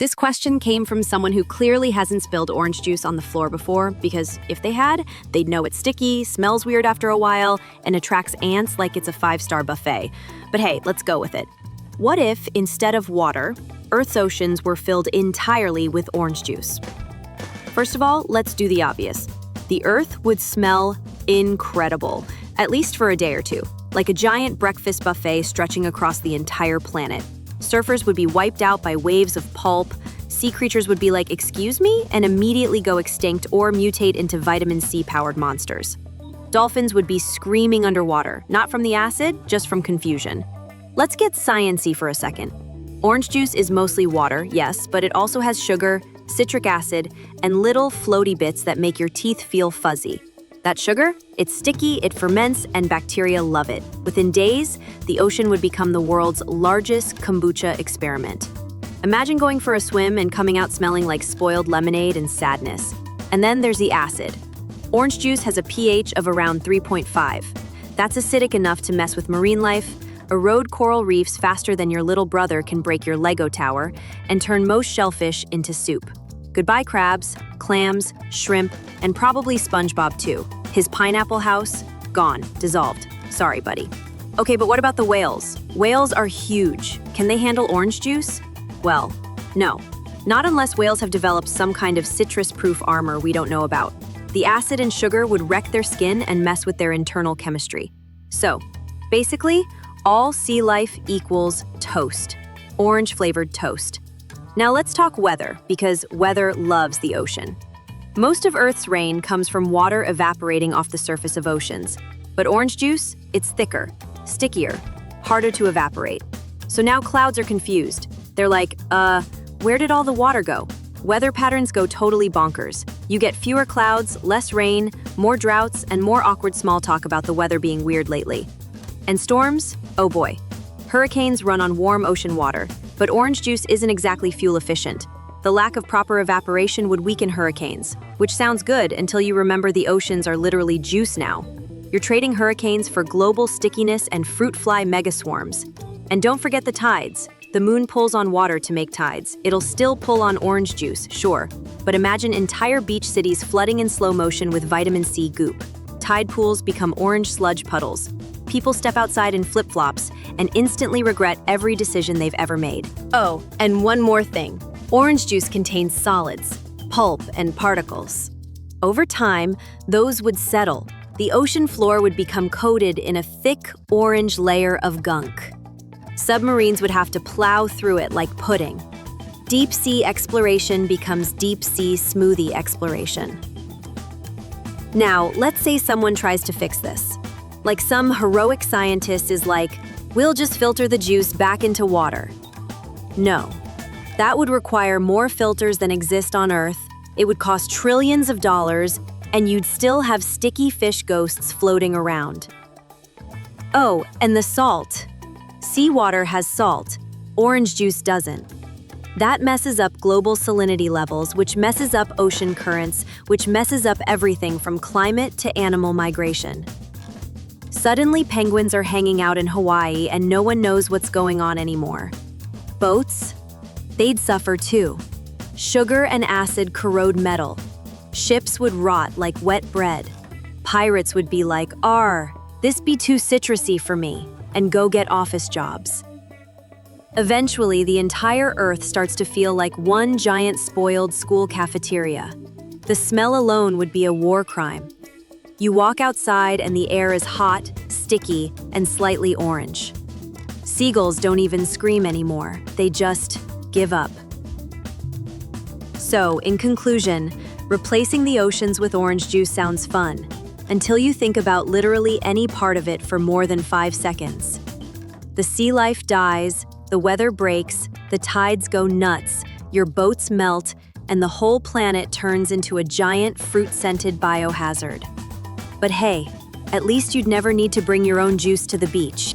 This question came from someone who clearly hasn't spilled orange juice on the floor before, because if they had, they'd know it's sticky, smells weird after a while, and attracts ants like it's a five-star buffet. But hey, let's go with it. What if, instead of water, Earth's oceans were filled entirely with orange juice? First of all, let's do the obvious. The Earth would smell incredible, at least for a day or two, like a giant breakfast buffet stretching across the entire planet. Surfers would be wiped out by waves of pulp, sea creatures would be like, "Excuse me?" and immediately go extinct or mutate into vitamin C-powered monsters. Dolphins would be screaming underwater, not from the acid, just from confusion. Let's get science-y for a second. Orange juice is mostly water, yes, but it also has sugar, citric acid, and little floaty bits that make your teeth feel fuzzy. That sugar? It's sticky, it ferments, and bacteria love it. Within days, the ocean would become the world's largest kombucha experiment. Imagine going for a swim and coming out smelling like spoiled lemonade and sadness. And then there's the acid. Orange juice has a pH of around 3.5. That's acidic enough to mess with marine life, erode coral reefs faster than your little brother can break your Lego tower, and turn most shellfish into soup. Goodbye crabs, clams, shrimp, and probably SpongeBob too. His pineapple house, gone, dissolved. Sorry, buddy. Okay, but what about the whales? Whales are huge. Can they handle orange juice? Well, no. Not unless whales have developed some kind of citrus-proof armor we don't know about. The acid and sugar would wreck their skin and mess with their internal chemistry. So, basically, all sea life equals toast. Orange-flavored toast. Now let's talk weather, because weather loves the ocean. Most of Earth's rain comes from water evaporating off the surface of oceans. But orange juice, it's thicker, stickier, harder to evaporate. So now clouds are confused. They're like, where did all the water go? Weather patterns go totally bonkers. You get fewer clouds, less rain, more droughts, and more awkward small talk about the weather being weird lately. And storms? Oh boy. Hurricanes run on warm ocean water. But orange juice isn't exactly fuel efficient. The lack of proper evaporation would weaken hurricanes, which sounds good until you remember the oceans are literally juice now. You're trading hurricanes for global stickiness and fruit fly megaswarms. And don't forget the tides. The moon pulls on water to make tides. It'll still pull on orange juice, sure, but imagine entire beach cities flooding in slow motion with vitamin C goop. Tide pools become orange sludge puddles. People step outside in flip-flops and instantly regret every decision they've ever made. Oh, and one more thing. Orange juice contains solids, pulp, and particles. Over time, those would settle. The ocean floor would become coated in a thick orange layer of gunk. Submarines would have to plow through it like pudding. Deep sea exploration becomes deep sea smoothie exploration. Now, let's say someone tries to fix this. Like some heroic scientist is like, "We'll just filter the juice back into water." No. That would require more filters than exist on Earth, it would cost trillions of dollars, and you'd still have sticky fish ghosts floating around. Oh, and the salt. Seawater has salt, orange juice doesn't. That messes up global salinity levels, which messes up ocean currents, which messes up everything from climate to animal migration. Suddenly, penguins are hanging out in Hawaii and no one knows what's going on anymore. Boats? They'd suffer too. Sugar and acid corrode metal. Ships would rot like wet bread. Pirates would be like, this be too citrusy for me, and go get office jobs. Eventually, the entire Earth starts to feel like one giant spoiled school cafeteria. The smell alone would be a war crime. You walk outside and the air is hot, sticky, and slightly orange. Seagulls don't even scream anymore. They just give up. So, in conclusion, replacing the oceans with orange juice sounds fun, until you think about literally any part of it for more than 5 seconds. The sea life dies, the weather breaks, the tides go nuts, your boats melt, and the whole planet turns into a giant fruit-scented biohazard. But hey, at least you'd never need to bring your own juice to the beach.